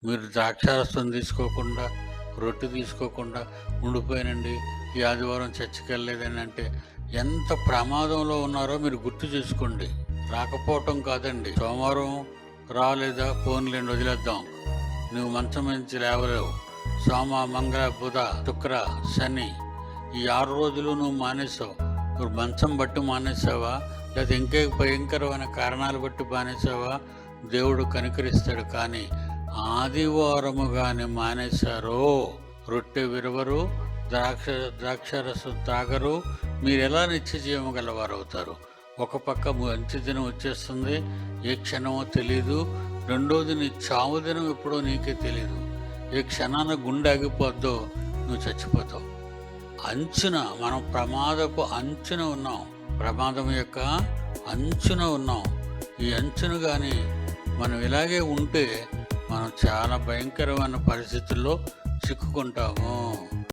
మీరు ద్రాక్షారసం తీసుకోకుండా, రొట్టె తీసుకోకుండా ఉండిపోయానండి, ఈ ఆదివారం చర్చికి వెళ్ళలేదని అంటే ఎంత ప్రమాదంలో ఉన్నారో మీరు గుర్తు చేసుకోండి. రాకపోవటం కాదండి, సోమవారం రాలేదా పోన్లేండి వదిలేద్దాం, నువ్వు మంచం నుంచి లేవలేవు. సోమ, మంగళ, బుధ, శుక్ర, శని ఈ 6 రోజులు నువ్వు మానేసావు. నువ్వు మంచం బట్టి మానేసావా, లేదా ఇంకే భయంకరమైన కారణాలు బట్టి మానేసావా, దేవుడు కనికరిస్తాడు. కానీ ఆదివారము కానీ మానేశారో రొట్టె విరవరు, ద్రాక్షరసం తాగరు, మీరు ఎలా నిత్య జీవం గలవారు అవుతారు? ఒక పక్క మంచి దినం వచ్చేస్తుంది, ఏ క్షణమో తెలీదు. రెండోది నీ చావు దినం ఎప్పుడో నీకే తెలీదు. ఏ క్షణాన గుండె ఆగిపోద్దో నువ్వు చచ్చిపోతావు. అంచున, మనం ప్రమాదపు అంచున ఉన్నాం, ప్రమాదం యొక్క అంచున ఉన్నాం. ఈ అంచును కానీ మనం ఇలాగే ఉంటే మనం చాలా భయంకరమైన పరిస్థితుల్లో చిక్కుకుంటాము.